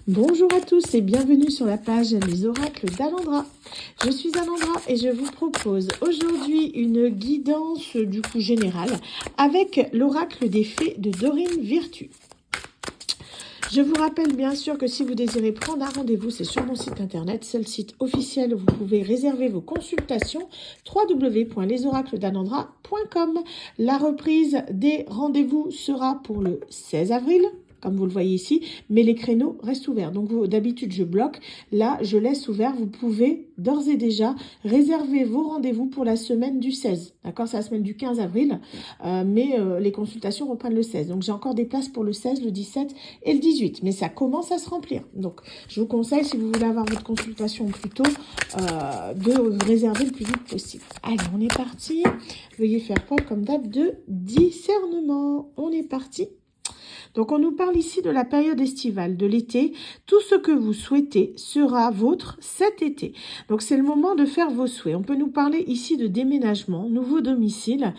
Bonjour à tous et bienvenue sur la page Les Oracles d'Alendra. Je suis Alendra et je vous propose aujourd'hui une guidance du coup générale avec l'oracle des fées de Dorine Virtue. Je vous rappelle bien sûr que si vous désirez prendre un rendez-vous, c'est sur mon site internet, c'est le site officiel où vous pouvez réserver vos consultations, www.lesoracledalendra.com. La reprise des rendez-vous sera pour le 16 avril. Comme vous le voyez ici, mais les créneaux restent ouverts. Donc d'habitude, je bloque. Là, je laisse ouvert. Vous pouvez d'ores et déjà réserver vos rendez-vous pour la semaine du 16. D'accord? C'est la semaine du 15 avril, mais les consultations reprennent le 16. Donc j'ai encore des places pour le 16, le 17 et le 18. Mais ça commence à se remplir. Donc je vous conseille, si vous voulez avoir votre consultation plus tôt, de vous réserver le plus vite possible. Allez, on est parti. Veuillez faire preuve comme date de discernement. On est parti. Donc, on nous parle ici de la période estivale, de l'été. Tout ce que vous souhaitez sera vôtre cet été. Donc, c'est le moment de faire vos souhaits. On peut nous parler ici de déménagement, nouveau domicile.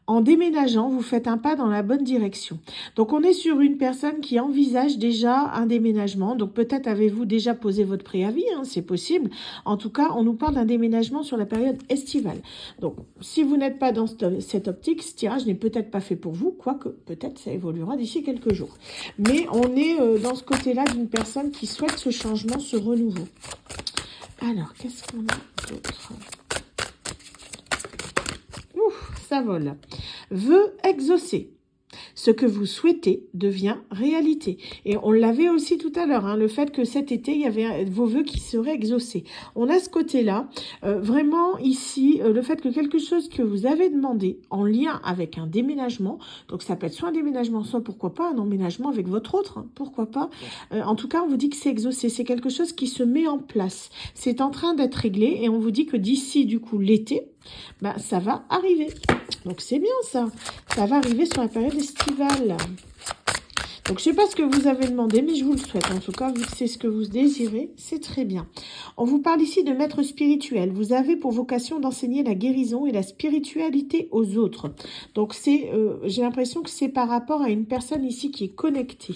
En déménageant, vous faites un pas dans la bonne direction. Donc, on est sur une personne qui envisage déjà un déménagement. Donc, peut-être avez-vous déjà posé votre préavis, hein, c'est possible. En tout cas, on nous parle d'un déménagement sur la période estivale. Donc, si vous n'êtes pas dans cette optique, ce tirage n'est peut-être pas fait pour vous, quoique peut-être ça évoluera d'ici quelques jours. Mais on est dans ce côté-là d'une personne qui souhaite ce changement, ce renouveau. Alors, qu'est-ce qu'on a d'autre ? Ça vole. Vœux exaucés. Ce que vous souhaitez devient réalité. Et on l'avait aussi tout à l'heure, hein, le fait que cet été, il y avait vos vœux qui seraient exaucés. On a ce côté-là, vraiment ici, le fait que quelque chose que vous avez demandé en lien avec un déménagement, donc ça peut être soit un déménagement, soit pourquoi pas un emménagement avec votre autre, hein, pourquoi pas. En tout cas, on vous dit que c'est exaucé, c'est quelque chose qui se met en place. C'est en train d'être réglé et on vous dit que d'ici, du coup, l'été, bah, ça va arriver. Donc c'est bien ça. Ça va arriver sur la période estivale. Donc je ne sais pas ce que vous avez demandé, mais je vous le souhaite. En tout cas, vu que c'est ce que vous désirez, c'est très bien. On vous parle ici de maître spirituel. Vous avez pour vocation d'enseigner la guérison et la spiritualité aux autres. Donc c'est, j'ai l'impression que c'est par rapport à une personne ici qui est connectée.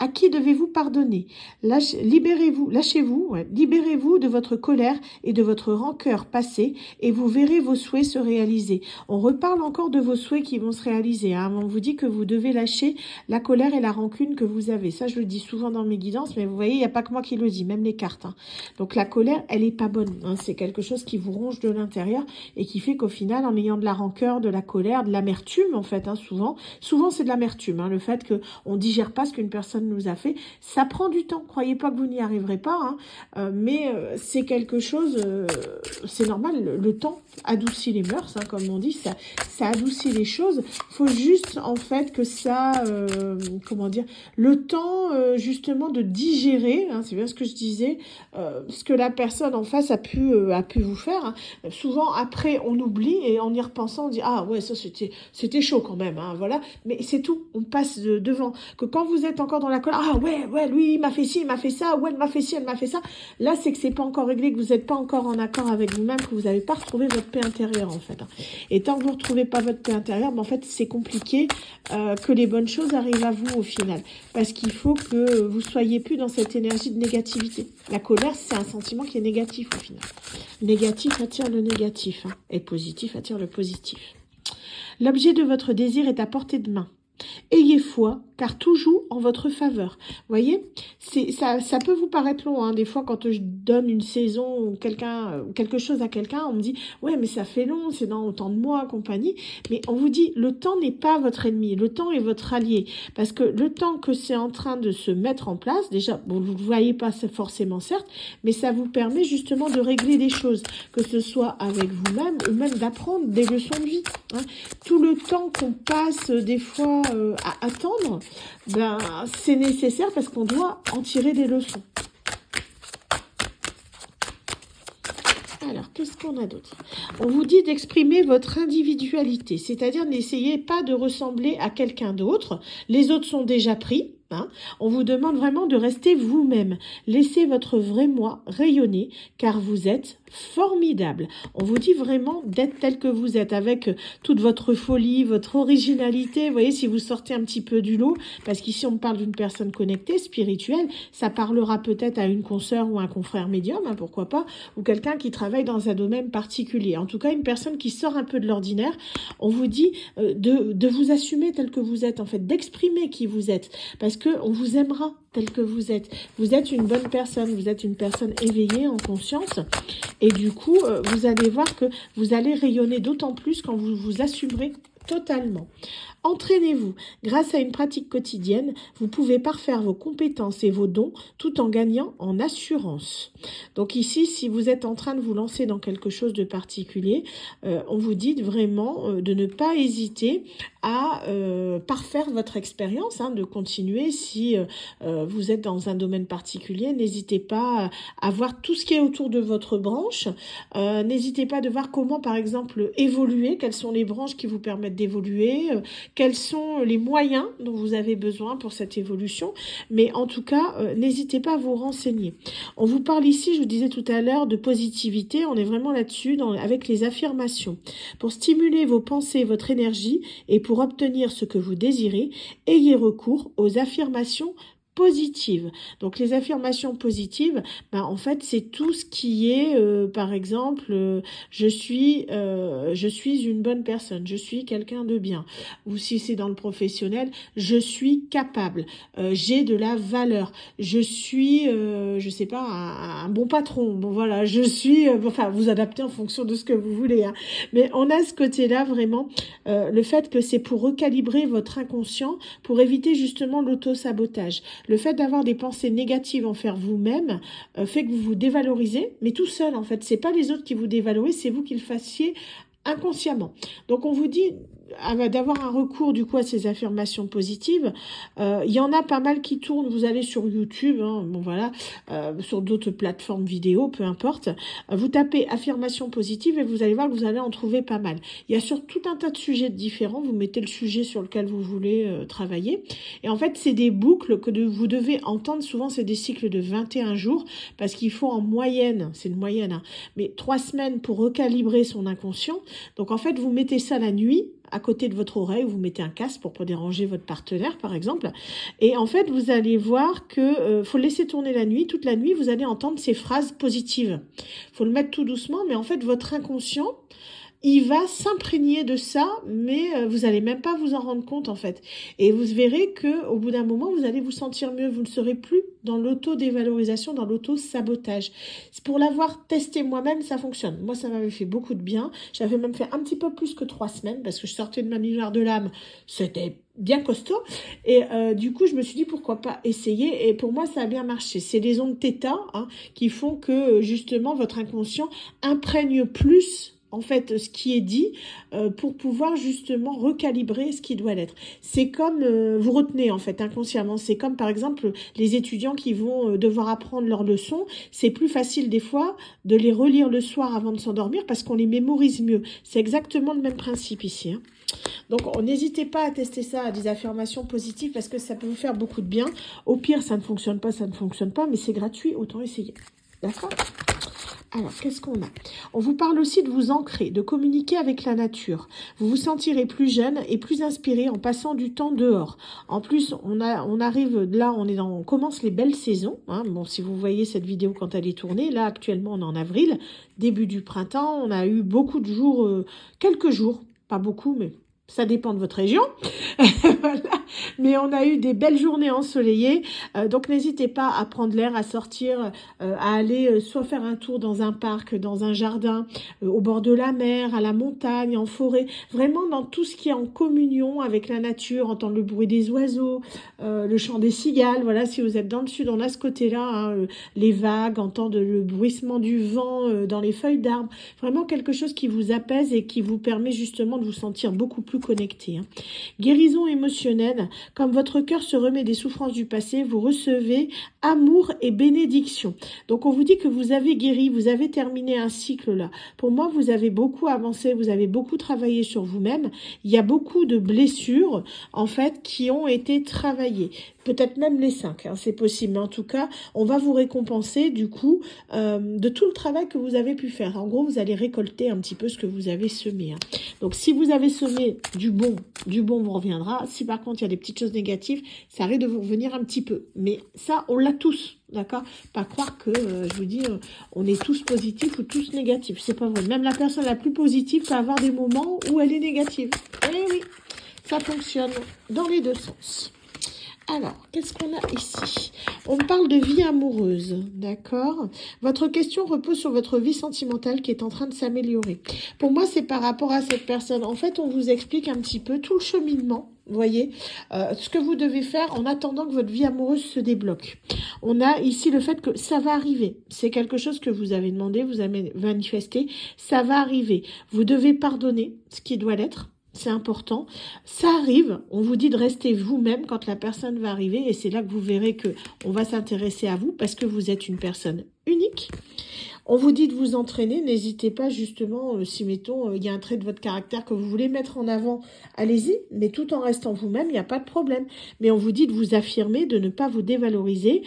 À qui devez-vous pardonner? Libérez-vous, lâchez-vous, libérez-vous de votre colère et de votre rancœur passée et vous verrez vos souhaits se réaliser. On reparle encore de vos souhaits qui vont se réaliser. Hein. On vous dit que vous devez lâcher la colère et la rancune que vous avez. Ça, je le dis souvent dans mes guidances, mais vous voyez, il n'y a pas que moi qui le dis, même les cartes. Hein. Donc la colère, elle n'est pas bonne. Hein. C'est quelque chose qui vous ronge de l'intérieur et qui fait qu'au final, en ayant de la rancœur, de la colère, de l'amertume, en fait, hein, souvent c'est de l'amertume. Hein, le fait qu'on ne digère pas ce qu'une personne nous a fait, ça prend du temps. Croyez pas que vous n'y arriverez pas, hein, mais c'est quelque chose, c'est normal. Le temps adoucit les mœurs, hein, comme on dit, ça adoucit les choses. Il faut juste en fait que ça, comment dire, le temps justement de digérer, hein, c'est bien ce que je disais, ce que la personne en face a pu vous faire. Hein. Souvent après on oublie et en y repensant on dit ah ouais ça c'était chaud quand même, hein, voilà. Mais c'est tout, on passe devant. Que quand vous êtes encore dans la colère, ah ouais, lui, il m'a fait ci, il m'a fait ça, ouais, elle m'a fait ci, elle m'a fait ça. Là, c'est que c'est pas encore réglé, que vous n'êtes pas encore en accord avec vous-même, que vous n'avez pas retrouvé votre paix intérieure, en fait. Et tant que vous ne retrouvez pas votre paix intérieure, en fait, c'est compliqué que les bonnes choses arrivent à vous, au final. Parce qu'il faut que vous soyez plus dans cette énergie de négativité. La colère, c'est un sentiment qui est négatif, au final. Négatif attire le négatif, hein, et positif attire le positif. L'objet de votre désir est à portée de main. Ayez foi, car tout joue en votre faveur. Voyez, ça peut vous paraître long, hein. Des fois, quand je donne une saison ou quelque chose à quelqu'un, on me dit « Ouais, mais ça fait long, c'est dans autant de mois, compagnie. » Mais on vous dit, le temps n'est pas votre ennemi, le temps est votre allié. Parce que le temps que c'est en train de se mettre en place, déjà, bon, vous ne le voyez pas forcément, certes, mais ça vous permet justement de régler des choses, que ce soit avec vous-même ou même d'apprendre des leçons de vie. Hein. Tout le temps qu'on passe des fois à attendre, ben, c'est nécessaire parce qu'on doit en tirer des leçons. Alors, qu'est-ce qu'on a d'autre? On vous dit d'exprimer votre individualité, c'est-à-dire n'essayez pas de ressembler à quelqu'un d'autre. Les autres sont déjà pris. Hein. On vous demande vraiment de rester vous-même. Laissez votre vrai moi rayonner, car vous êtes formidable. On vous dit vraiment d'être tel que vous êtes, avec toute votre folie, votre originalité. Vous voyez, si vous sortez un petit peu du lot, parce qu'ici on parle d'une personne connectée, spirituelle, ça parlera peut-être à une consoeur ou un confrère médium, hein, pourquoi pas, ou quelqu'un qui travaille dans un domaine particulier. En tout cas, une personne qui sort un peu de l'ordinaire. On vous dit de vous assumer tel que vous êtes, en fait, d'exprimer qui vous êtes, parce qu'on vous aimera tel que vous êtes. Vous êtes une bonne personne, vous êtes une personne éveillée, en conscience, et du coup, vous allez voir que vous allez rayonner d'autant plus quand vous vous assumerez totalement. Entraînez-vous. Grâce à une pratique quotidienne, vous pouvez parfaire vos compétences et vos dons tout en gagnant en assurance. Donc ici, si vous êtes en train de vous lancer dans quelque chose de particulier, on vous dit vraiment de ne pas hésiter à parfaire votre expérience, hein, de continuer. Si vous êtes dans un domaine particulier, n'hésitez pas à voir tout ce qui est autour de votre branche. N'hésitez pas de voir comment, par exemple, évoluer, quelles sont les branches qui vous permettent d'évoluer, quels sont les moyens dont vous avez besoin pour cette évolution. Mais en tout cas, n'hésitez pas à vous renseigner. On vous parle ici, je vous disais tout à l'heure, de positivité. On est vraiment là-dessus avec les affirmations. Pour stimuler vos pensées, votre énergie et pour obtenir ce que vous désirez, ayez recours aux affirmations positives. Donc les affirmations positives, en fait c'est tout ce qui est par exemple je suis une bonne personne, je suis quelqu'un de bien, ou si c'est dans le professionnel, je suis capable, j'ai de la valeur, je suis je sais pas un bon patron, bon voilà, je suis enfin vous adaptez en fonction de ce que vous voulez, hein. Mais on a ce côté-là vraiment, le fait que c'est pour recalibrer votre inconscient, pour éviter justement l'auto-sabotage. Le fait d'avoir des pensées négatives envers vous-même fait que vous vous dévalorisez, mais tout seul en fait. C'est pas les autres qui vous dévalorisent, c'est vous qui le fassiez inconsciemment. Donc on vous dit d'avoir un recours du coup à ces affirmations positives. Il y en a pas mal qui tournent, vous allez sur YouTube, hein, bon voilà, sur d'autres plateformes vidéo, peu importe. Vous tapez affirmations positives et vous allez voir que vous allez en trouver pas mal. Il y a sur tout un tas de sujets différents, vous mettez le sujet sur lequel vous voulez travailler. Et en fait, c'est des boucles que vous devez entendre, souvent c'est des cycles de 21 jours, parce qu'il faut en moyenne, c'est une moyenne, hein, mais 3 semaines pour recalibrer son inconscient. Donc en fait, vous mettez ça la nuit, à côté de votre oreille, vous mettez un casque pour pas déranger votre partenaire, par exemple. Et en fait, vous allez voir que faut le laisser tourner la nuit. Toute la nuit, vous allez entendre ces phrases positives. Faut le mettre tout doucement, mais en fait, votre inconscient, il va s'imprégner de ça, mais vous allez même pas vous en rendre compte en fait. Et vous verrez que au bout d'un moment, vous allez vous sentir mieux. Vous ne serez plus dans l'auto-dévalorisation, dans l'auto-sabotage. Pour l'avoir testé moi-même, ça fonctionne. Moi, ça m'avait fait beaucoup de bien. J'avais même fait un petit peu plus que 3 semaines parce que je sortais de ma miroir de l'âme. C'était bien costaud. Et du coup, je me suis dit pourquoi pas essayer. Et pour moi, ça a bien marché. C'est les ondes θ, hein, qui font que justement votre inconscient imprègne plus en fait ce qui est dit pour pouvoir justement recalibrer ce qui doit l'être. C'est comme, vous retenez en fait inconsciemment, c'est comme par exemple les étudiants qui vont devoir apprendre leurs leçons, c'est plus facile des fois de les relire le soir avant de s'endormir parce qu'on les mémorise mieux. C'est exactement le même principe ici, hein. Donc n'hésitez pas à tester ça, à des affirmations positives parce que ça peut vous faire beaucoup de bien. Au pire, ça ne fonctionne pas, mais c'est gratuit, autant essayer. D'accord ? Alors, qu'est-ce qu'on a? On vous parle aussi de vous ancrer, de communiquer avec la nature. Vous vous sentirez plus jeune et plus inspiré en passant du temps dehors. En plus, on arrive là, on commence les belles saisons, hein. Bon, si vous voyez cette vidéo quand elle est tournée, là actuellement on est en avril, début du printemps, on a eu beaucoup de jours, quelques jours, pas beaucoup, mais ça dépend de votre région. Voilà. Mais on a eu des belles journées ensoleillées. Donc, n'hésitez pas à prendre l'air, à sortir, à aller soit faire un tour dans un parc, dans un jardin, au bord de la mer, à la montagne, en forêt. Vraiment dans tout ce qui est en communion avec la nature, entendre le bruit des oiseaux, le chant des cigales. Voilà, si vous êtes dans le sud, on a ce côté-là, hein, les vagues, entendre le bruissement du vent dans les feuilles d'arbres. Vraiment quelque chose qui vous apaise et qui vous permet justement de vous sentir beaucoup plus plus connecté. Hein. Guérison émotionnelle, comme votre cœur se remet des souffrances du passé, vous recevez amour et bénédiction. Donc on vous dit que vous avez guéri, vous avez terminé un cycle là. Pour moi, vous avez beaucoup avancé, vous avez beaucoup travaillé sur vous-même. Il y a beaucoup de blessures, en fait, qui ont été travaillées. Peut-être même les 5, hein, c'est possible. Mais en tout cas, on va vous récompenser du coup de tout le travail que vous avez pu faire. En gros, vous allez récolter un petit peu ce que vous avez semé. Hein. Donc, si vous avez semé du bon vous reviendra. Si par contre, il y a des petites choses négatives, ça risque de vous revenir un petit peu. Mais ça, on l'a tous, d'accord? Pas croire que, je vous dis, on est tous positifs ou tous négatifs. C'est pas vrai. Même la personne la plus positive peut avoir des moments où elle est négative. Eh oui, ça fonctionne dans les deux sens. Alors, qu'est-ce qu'on a ici? On parle de vie amoureuse, d'accord? Votre question repose sur votre vie sentimentale qui est en train de s'améliorer. Pour moi, c'est par rapport à cette personne. En fait, on vous explique un petit peu tout le cheminement, vous voyez, ce que vous devez faire en attendant que votre vie amoureuse se débloque. On a ici le fait que ça va arriver. C'est quelque chose que vous avez demandé, vous avez manifesté. Ça va arriver. Vous devez pardonner ce qui doit l'être. C'est important. Ça arrive. On vous dit de rester vous-même quand la personne va arriver. Et c'est là que vous verrez que on va s'intéresser à vous parce que vous êtes une personne unique. On vous dit de vous entraîner. N'hésitez pas justement, si mettons, il y a un trait de votre caractère que vous voulez mettre en avant, allez-y. Mais tout en restant vous-même, il n'y a pas de problème. Mais on vous dit de vous affirmer, de ne pas vous dévaloriser.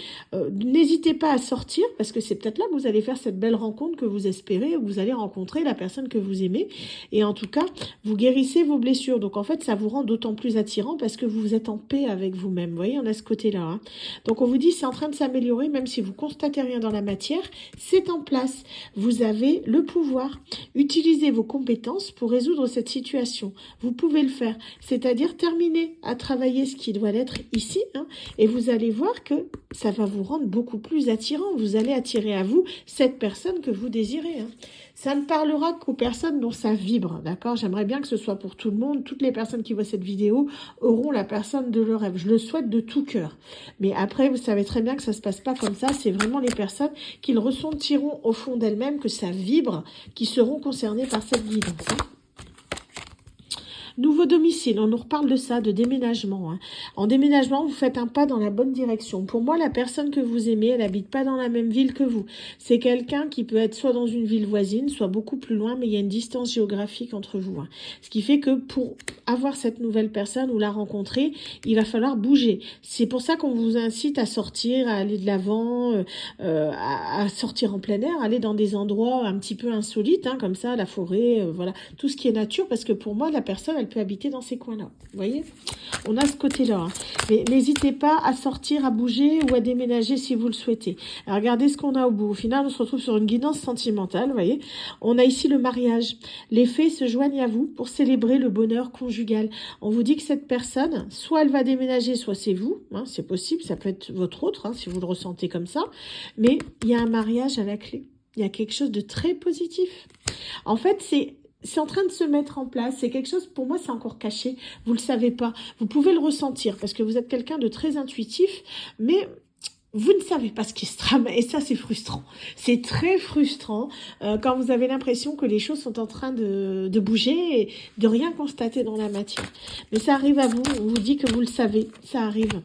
N'hésitez pas à sortir parce que c'est peut-être là que vous allez faire cette belle rencontre que vous espérez, où vous allez rencontrer la personne que vous aimez. Et en tout cas, vous guérissez vos blessures. Donc en fait, ça vous rend d'autant plus attirant parce que vous êtes en paix avec vous-même. Vous voyez, on a ce côté-là. Hein. Donc on vous dit c'est en train de s'améliorer, même si vous constatez rien dans la matière, c'est en place. Vous avez le pouvoir. Utilisez vos compétences pour résoudre cette situation. Vous pouvez le faire. C'est-à-dire terminer à travailler ce qui doit l'être ici. Hein, et vous allez voir que ça va vous rendre beaucoup plus attirant. Vous allez attirer à vous cette personne que vous désirez. Hein. Ça ne parlera qu'aux personnes dont ça vibre. D'accord? J'aimerais bien que ce soit pour tout le monde. Toutes les personnes qui voient cette vidéo auront la personne de leur rêve. Je le souhaite de tout cœur. Mais après, vous savez très bien que ça ne se passe pas comme ça. C'est vraiment les personnes qui le ressentiront au fond d'elles-mêmes, que ça vibre, qui seront concernées par cette guidance. Nouveau domicile, on nous reparle de ça, de déménagement. Hein. En déménagement, vous faites un pas dans la bonne direction. Pour moi, la personne que vous aimez, elle n'habite pas dans la même ville que vous. C'est quelqu'un qui peut être soit dans une ville voisine, soit beaucoup plus loin, mais il y a une distance géographique entre vous. Hein. Ce qui fait que pour avoir cette nouvelle personne ou la rencontrer, il va falloir bouger. C'est pour ça qu'on vous incite à sortir, à aller de l'avant, à sortir en plein air, aller dans des endroits un petit peu insolites, hein, comme ça, la forêt, voilà, tout ce qui est nature, parce que pour moi, la personne, elle peut habiter dans ces coins-là. Vous voyez? On a ce côté-là. Hein. Mais n'hésitez pas à sortir, à bouger ou à déménager si vous le souhaitez. Alors, regardez ce qu'on a au bout. Au final, on se retrouve sur une guidance sentimentale. Vous voyez? On a ici le mariage. Les fées se joignent à vous pour célébrer le bonheur conjugal. On vous dit que cette personne, soit elle va déménager, soit c'est vous. Hein, c'est possible. Ça peut être votre autre, hein, si vous le ressentez comme ça. Mais il y a un mariage à la clé. Il y a quelque chose de très positif. En fait, c'est en train de se mettre en place. C'est quelque chose, pour moi, c'est encore caché. Vous ne le savez pas. Vous pouvez le ressentir parce que vous êtes quelqu'un de très intuitif, mais vous ne savez pas ce qui se trame. Et ça, c'est frustrant. C'est très frustrant quand vous avez l'impression que les choses sont en train de bouger et de rien constater dans la matière. Mais ça arrive à vous. On vous dit que vous le savez. Ça arrive.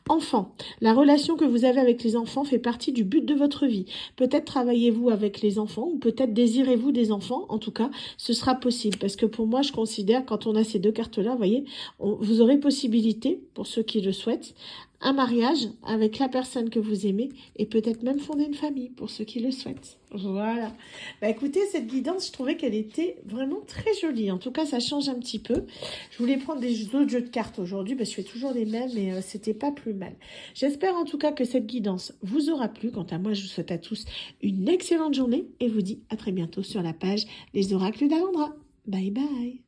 Enfant, la relation que vous avez avec les enfants fait partie du but de votre vie. Peut-être travaillez-vous avec les enfants ou peut-être désirez-vous des enfants. En tout cas, ce sera possible parce que pour moi, je considère quand on a ces deux cartes-là, vous voyez, vous aurez possibilité, pour ceux qui le souhaitent, un mariage avec la personne que vous aimez et peut-être même fonder une famille pour ceux qui le souhaitent. Voilà. Bah écoutez, cette guidance, je trouvais qu'elle était vraiment très jolie. En tout cas, ça change un petit peu. Je voulais prendre des autres jeux de cartes aujourd'hui, parce que je fais toujours les mêmes et c'était pas plus mal. J'espère en tout cas que cette guidance vous aura plu. Quant à moi, je vous souhaite à tous une excellente journée et vous dis à très bientôt sur la page Les Oracles d'Alendra. Bye bye.